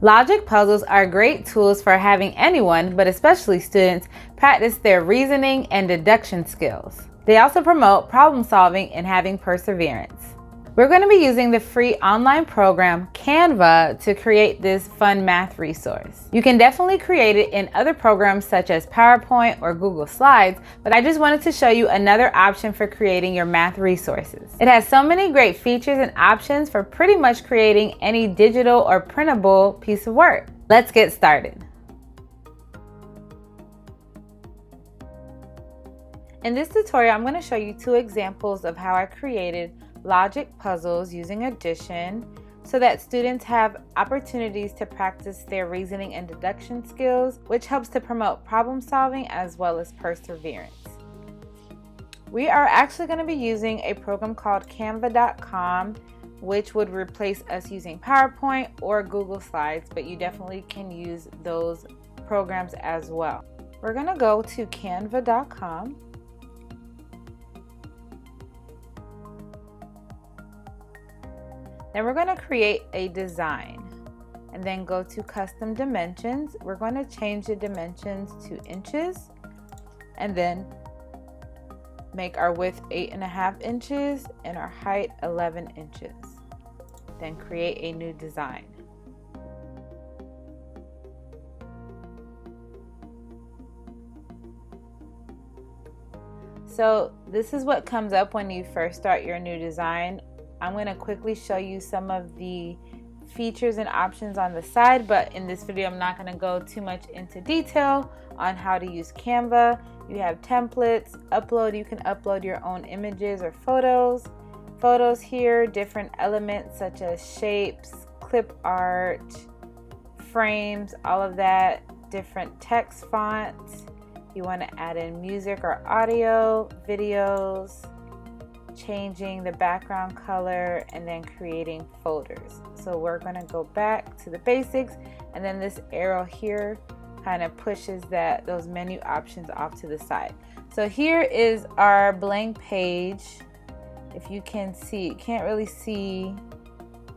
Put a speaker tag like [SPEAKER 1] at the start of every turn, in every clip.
[SPEAKER 1] Logic puzzles are great tools for having anyone, but especially students, practice their reasoning and deduction skills. They also promote problem solving and having perseverance. We're going to be using the free online program Canva to create this fun math resource. You can definitely create it in other programs such as PowerPoint or Google Slides, but I just wanted to show you another option for creating your math resources. It has so many great features and options for pretty much creating any digital or printable piece of work. Let's get started. In this tutorial, I'm going to show you two examples of how I created logic puzzles using addition so that students have opportunities to practice their reasoning and deduction skills, which helps to promote problem solving as well as perseverance. We are actually going to be using a program called Canva.com, which would replace us using PowerPoint or Google Slides, but you definitely can use those programs as well. We're going to go to Canva.com. Then we're going to create a design and then go to custom dimensions. We're going to change the dimensions to inches and then make our width 8.5 inches and our height 11 inches. Then create a new design. So this is what comes up when you first start your new design. I'm going to quickly show you some of the features and options on the side, but in this video I'm not going to go too much into detail on how to use Canva. You have templates, upload, you can upload your own images or photos here, different elements such as shapes, clip art, frames, all of that, different text fonts. You want to add in music or audio, videos, changing the background color, and then creating folders. So we're going to go back to the basics, and then this arrow here kind of pushes those menu options off to the side. So here is our blank page. If you can see, you can't really see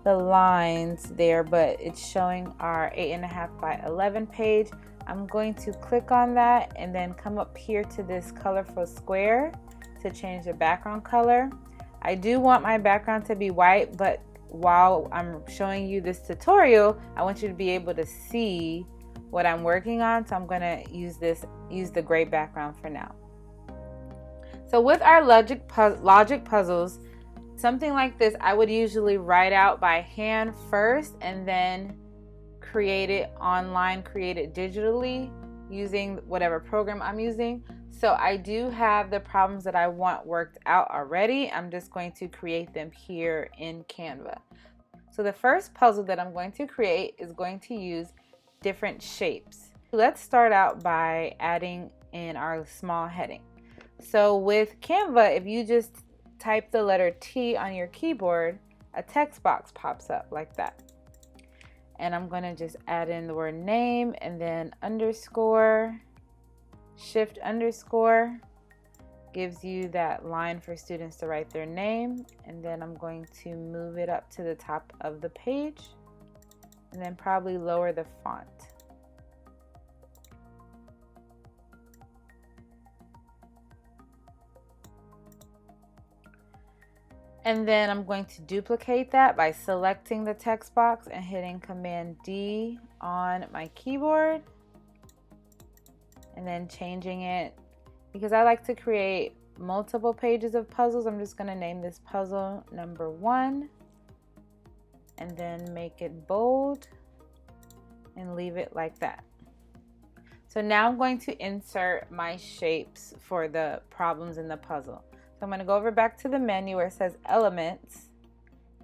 [SPEAKER 1] the lines there, but it's showing our 8.5 by 11 page. I'm going to click on that and then come up here to this colorful square to change the background color. I do want my background to be white, but while I'm showing you this tutorial, I want you to be able to see what I'm working on. So I'm going to use the gray background for now. So with our logic puzzles, something like this, I would usually write out by hand first and then create it online, create it digitally using whatever program I'm using. So I do have the problems that I want worked out already. I'm just going to create them here in Canva. So the first puzzle that I'm going to create is going to use different shapes. Let's start out by adding in our small heading. So with Canva, if you just type the letter T on your keyboard, a text box pops up like that. And I'm going to just add in the word name and then underscore. Shift underscore gives you that line for students to write their name, and then I'm going to move it up to the top of the page and then probably lower the font. And then I'm going to duplicate that by selecting the text box and hitting Command D on my keyboard. And then changing it, because I like to create multiple pages of puzzles. I'm just going to name this puzzle number 1 and then make it bold and leave it like that. So now I'm going to insert my shapes for the problems in the puzzle. So I'm going to go over back to the menu where it says elements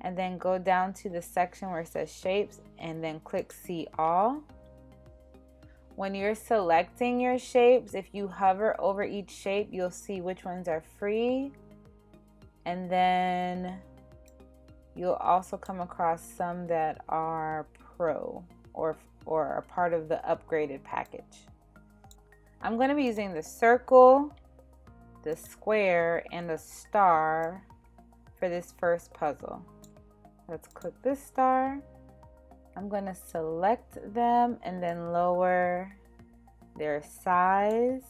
[SPEAKER 1] and then go down to the section where it says shapes and then click see all. When you're selecting your shapes, if you hover over each shape, you'll see which ones are free. And then you'll also come across some that are pro or are part of the upgraded package. I'm going to be using the circle, the square, and the star for this first puzzle. Let's click this star. I'm going to select them and then lower their size,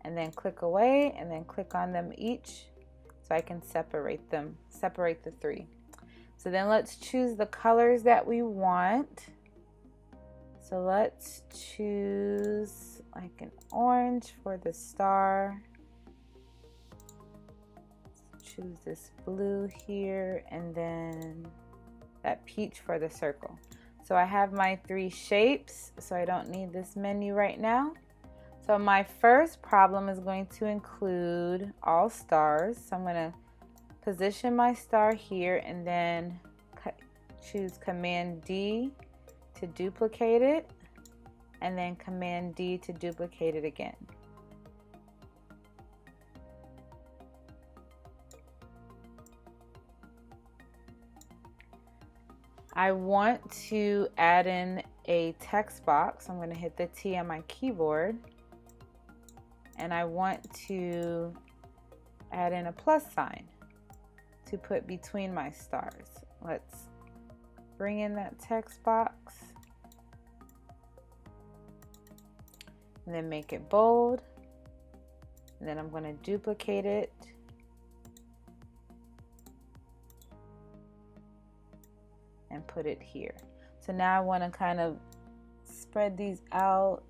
[SPEAKER 1] and then click away, and then click on them each so I can separate the three. So then let's choose the colors that we want. So let's choose like an orange for the star. Choose this blue here, and then that peach for the circle. So I have my three shapes, so I don't need this menu right now. So my first problem is going to include all stars. So I'm going to position my star here and then choose Command D to duplicate it, and then Command D to duplicate it again. I want to add in a text box. I'm going to hit the T on my keyboard, and I want to add in a plus sign to put between my stars. Let's bring in that text box and then make it bold, and then I'm going to duplicate it and put it here. So now I want to kind of spread these out.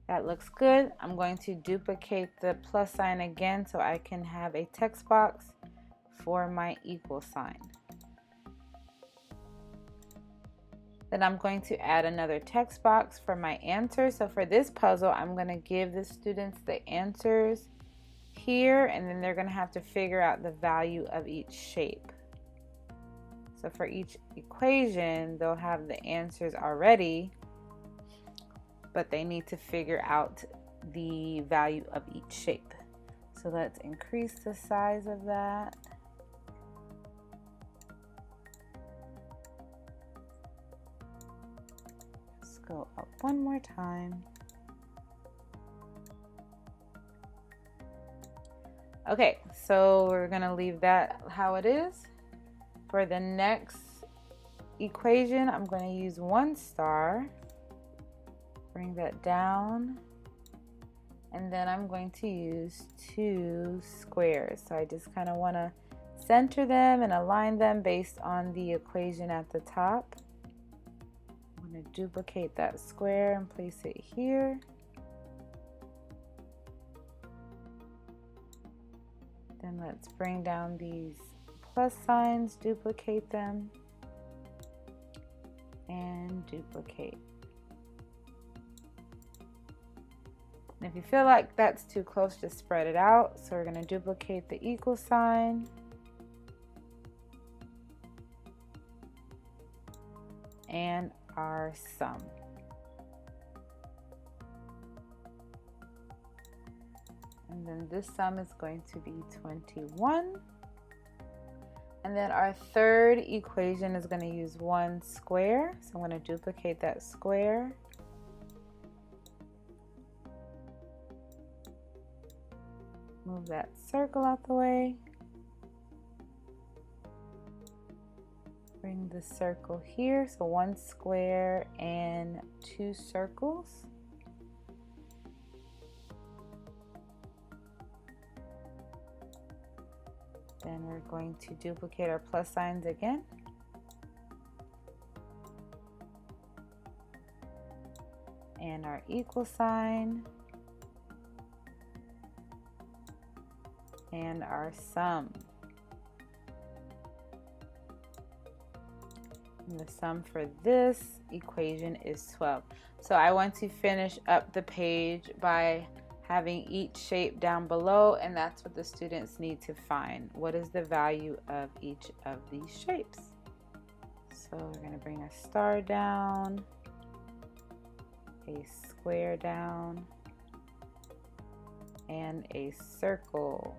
[SPEAKER 1] That looks good. I'm going to duplicate the plus sign again so I can have a text box for my equal sign. Then I'm going to add another text box for my answers. So for this puzzle, I'm going to give the students the answers here, and then they're going to have to figure out the value of each shape. So for each equation, they'll have the answers already, but they need to figure out the value of each shape. So let's increase the size of that. Go up one more time. Okay, so we're gonna leave that how it is. For the next equation, I'm going to use one star, bring that down, and then I'm going to use two squares. So I just kind of want to center them and align them based on the equation at the top. I'm going to duplicate that square and place it here. Then let's bring down these plus signs, duplicate them, and duplicate. And if you feel like that's too close, just spread it out. So we're going to duplicate the equal sign, and our sum. And then this sum is going to be 21. And then our third equation is going to use one square. So I'm going to duplicate that square. Move that circle out the way. Bring the circle here. So one square and two circles. Then we're going to duplicate our plus signs again. And our equal sign. And our sum. And the sum for this equation is 12. So I want to finish up the page by having each shape down below, and that's what the students need to find. What is the value of each of these shapes? So we're going to bring a star down, a square down, and a circle.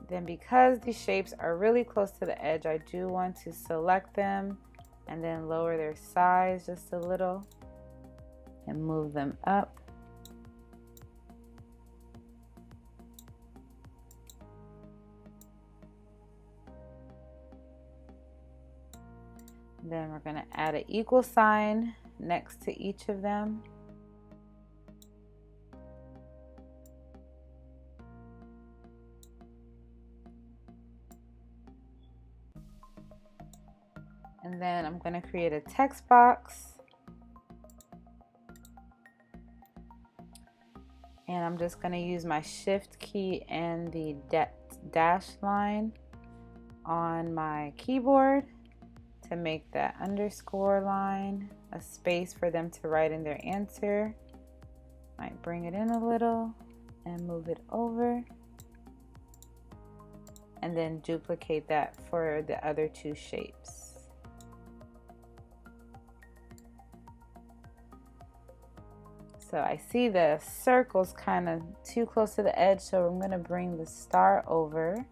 [SPEAKER 1] Then because these shapes are really close to the edge, I do want to select them and then lower their size just a little. and move them up. Then we're going to add an equal sign next to each of them. And then I'm going to create a text box. And I'm just going to use my shift key and the dash line on my keyboard to make that underscore line a space for them to write in their answer. Might bring it in a little and move it over. And then duplicate that for the other two shapes. So I see the circle's kind of too close to the edge, so I'm going to bring the star over.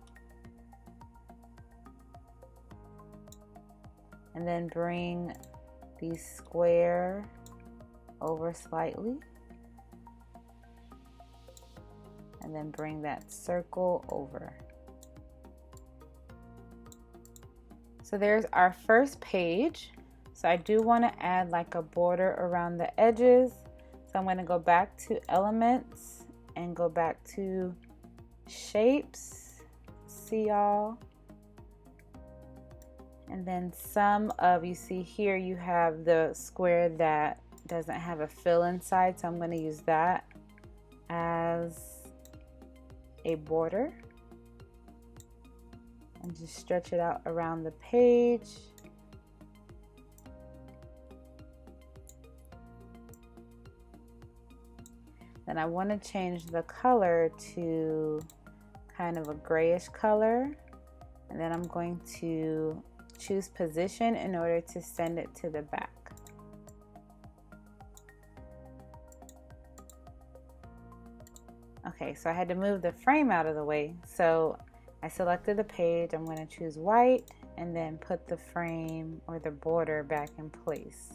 [SPEAKER 1] And then bring the square over slightly. And then bring that circle over. So there's our first page. So I do want to add like a border around the edges. So I'm going to go back to elements and go back to shapes. See y'all. And then you see here you have the square that doesn't have a fill inside. So I'm going to use that as a border. And just stretch it out around the page. Then I want to change the color to kind of a grayish color. And then I'm going to choose position in order to send it to the back. Okay, so I had to move the frame out of the way. So I selected the page. I'm going to choose white and then put the frame or the border back in place.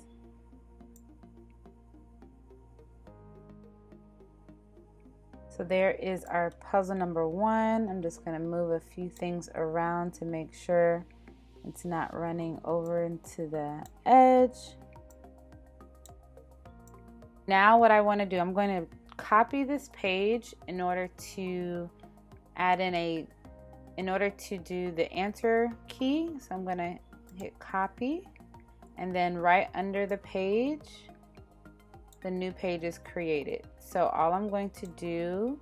[SPEAKER 1] So there is our puzzle number 1. I'm just going to move a few things around to make sure it's not running over into the edge. Now what I want to do, I'm going to copy this page in order to add in order to do the answer key. So I'm going to hit copy, and then right under the page, the new page is created. So all I'm going to do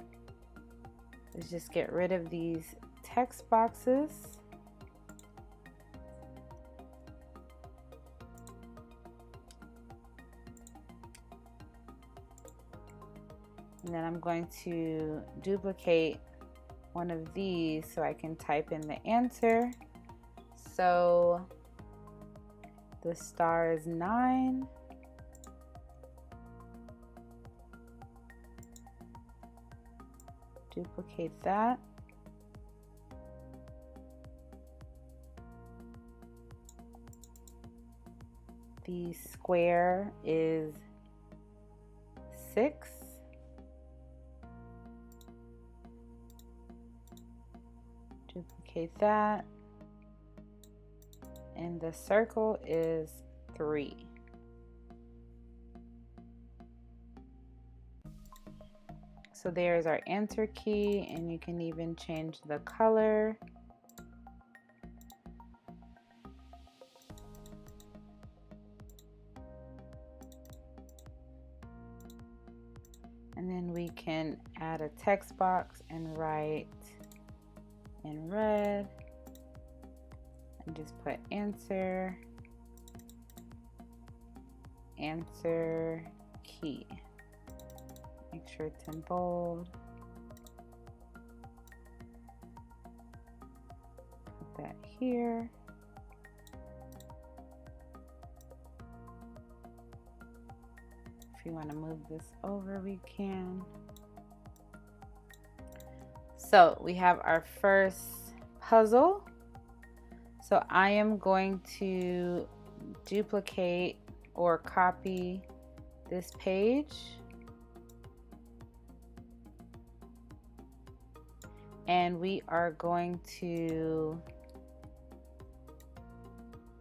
[SPEAKER 1] is just get rid of these text boxes. And then I'm going to duplicate one of these so I can type in the answer. So the star is 9. Duplicate that. The square is 6. Duplicate that. And the circle is 3. So there's our answer key, and you can even change the color. And then we can add a text box and write in red and just put answer key. Make sure it's in bold. Put that here. If you want to move this over, we can. So we have our first puzzle. So I am going to duplicate or copy this page. And we are going to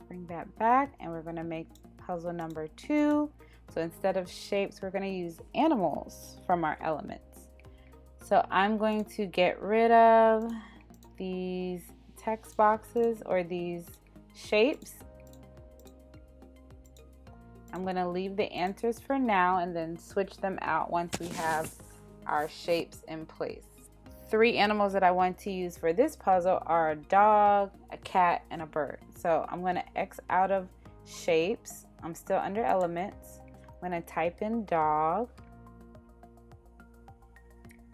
[SPEAKER 1] bring that back, and we're going to make puzzle number 2. So instead of shapes, we're going to use animals from our elements. So I'm going to get rid of these text boxes or these shapes. I'm going to leave the answers for now and then switch them out once we have our shapes in place. 3 animals that I want to use for this puzzle are a dog, a cat, and a bird. So I'm going to X out of shapes. I'm still under elements. I'm going to type in dog.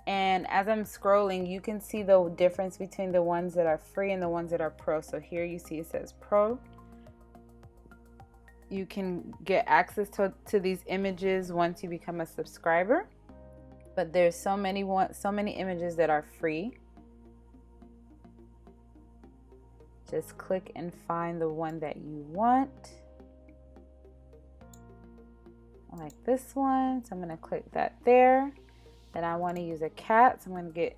[SPEAKER 1] And as I'm scrolling, you can see the difference between the ones that are free and the ones that are pro. So here you see it says pro. You can get access to these images once you become a subscriber. But there's so many images that are free. Just click and find the one that you want. I like this one, so I'm going to click that there. Then I want to use a cat, so I'm going to get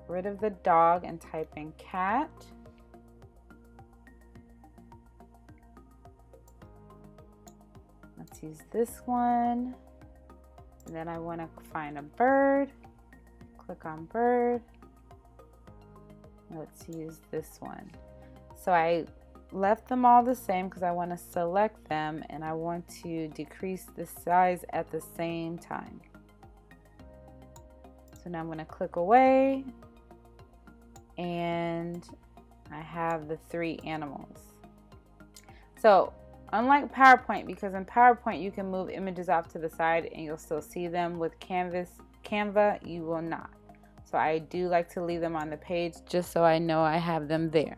[SPEAKER 1] rid of the dog and type in cat. Let's use this one. And then I want to find a bird. Click on bird. Let's use this one. So I left them all the same because I want to select them and I want to decrease the size at the same time. So now I'm going to click away and I have the 3 animals. So unlike PowerPoint, because in PowerPoint you can move images off to the side and you'll still see them, with Canva you will not. So I do like to leave them on the page just so I know I have them there.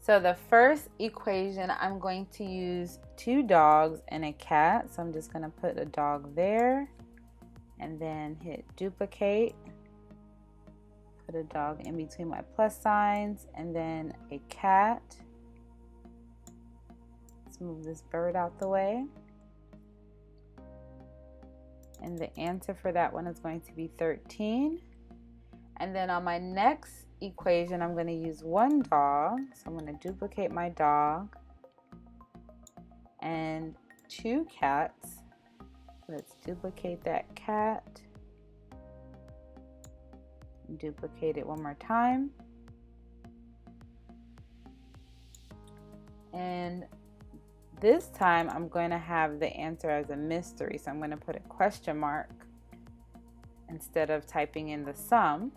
[SPEAKER 1] So the first equation, I'm going to use 2 dogs and a cat. So I'm just going to put a dog there and then hit duplicate. Put a dog in between my plus signs and then a cat. Let's move this bird out the way. And the answer for that one is going to be 13. And then on my next equation, I'm going to use 1 dog. So I'm going to duplicate my dog and 2 cats. Let's duplicate that cat. Duplicate it one more time. And this time I'm going to have the answer as a mystery. So I'm going to put a question mark instead of typing in the sum.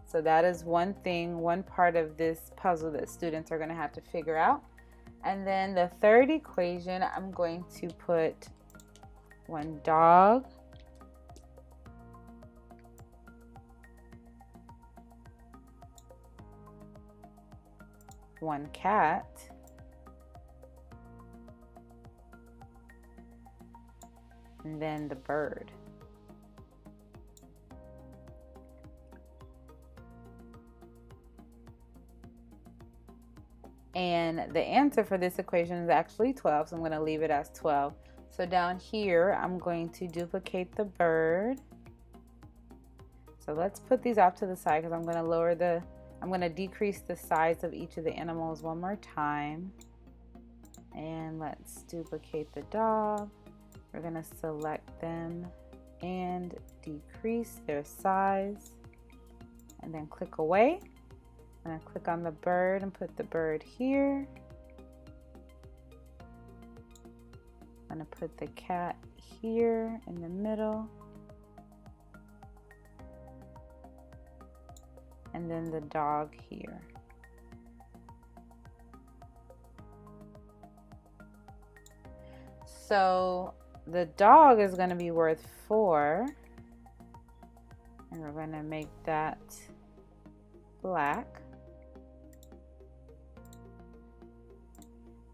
[SPEAKER 1] So that is one part of this puzzle that students are going to have to figure out. And then the third equation, I'm going to put 1 dog, 1 cat, and then the bird. And the answer for this equation is actually 12, so I'm going to leave it as 12. So down here, I'm going to duplicate the bird. So let's put these off to the side because I'm going to decrease the size of each of the animals one more time. And let's duplicate the dog. We're going to select them and decrease their size. And then click away. I'm going to click on the bird and put the bird here. I'm going to put the cat here in the middle. And then the dog here. So the dog is going to be worth 4. And we're going to make that black.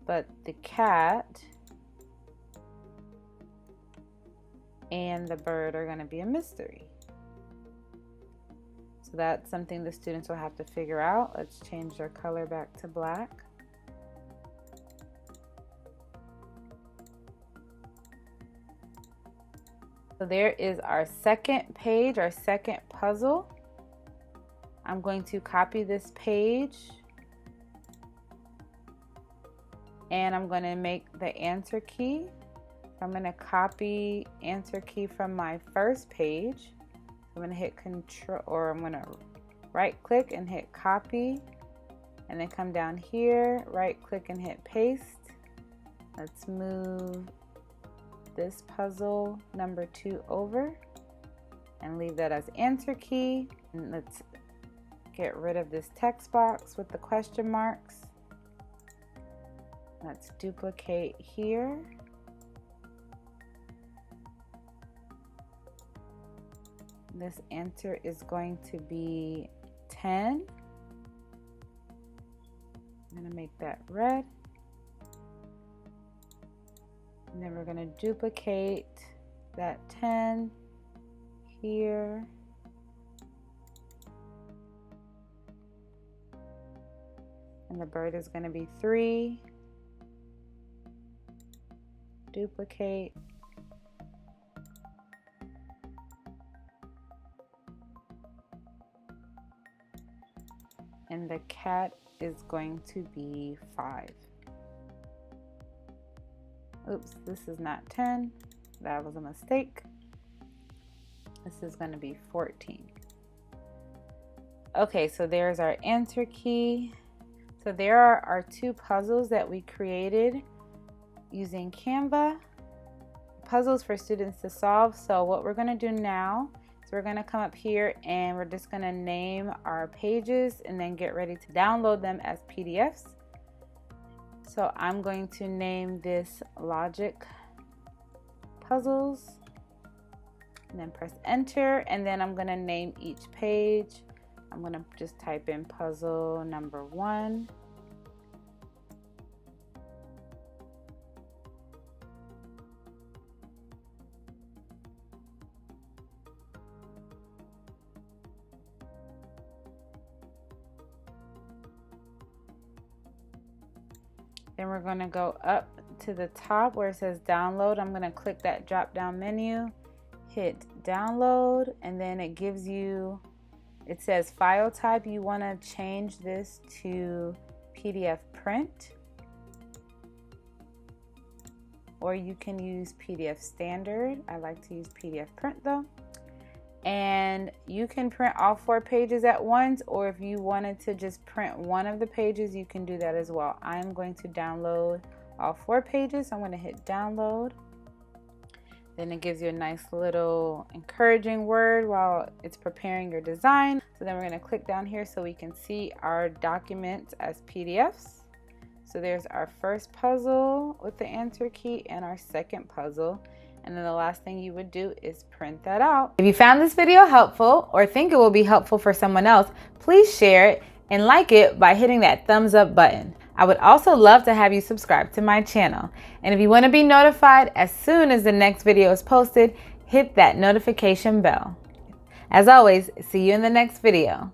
[SPEAKER 1] But the cat and the bird are going to be a mystery. So that's something the students will have to figure out. Let's change their color back to black. So there is our second page, our second puzzle. I'm going to copy this page and I'm going to make the answer key. I'm going to copy answer key from my first page. I'm going to hit control, or I'm going to right click and hit copy, and then come down here, right click and hit paste. Let's move this puzzle number 2 over and leave that as answer key. And let's get rid of this text box with the question marks. Let's duplicate here. This answer is going to be 10. I'm going to make that red. And then we're going to duplicate that 10 here. And the bird is going to be 3. Duplicate. And the cat is going to be 5. Oops, this is not 10. That was a mistake. This is going to be 14. Okay, so there's our answer key. So there are our 2 puzzles that we created using Canva. Puzzles for students to solve. So what we're going to do now is we're going to come up here and we're just going to name our pages and then get ready to download them as PDFs. So I'm going to name this Logic Puzzles and then press enter, and then I'm going to name each page. I'm going to just type in puzzle number 1. Then we're going to go up to the top where it says download. I'm going to click that drop down menu, hit download, and then it gives you, it says file type. You want to change this to PDF print, or you can use PDF standard. I like to use PDF print though. And you can print all 4 pages at once, or if you wanted to just print one of the pages, you can do that as well. I'm going to download all 4 pages, so I'm going to hit download. Then it gives you a nice little encouraging word while it's preparing your design. So then we're going to click down here so we can see our documents as PDFs. So there's our first puzzle with the answer key and our second puzzle. And then the last thing you would do is print that out. If you found this video helpful or think it will be helpful for someone else, please share it and like it by hitting that thumbs up button. I would also love to have you subscribe to my channel. And if you want to be notified as soon as the next video is posted, hit that notification bell. As always, see you in the next video.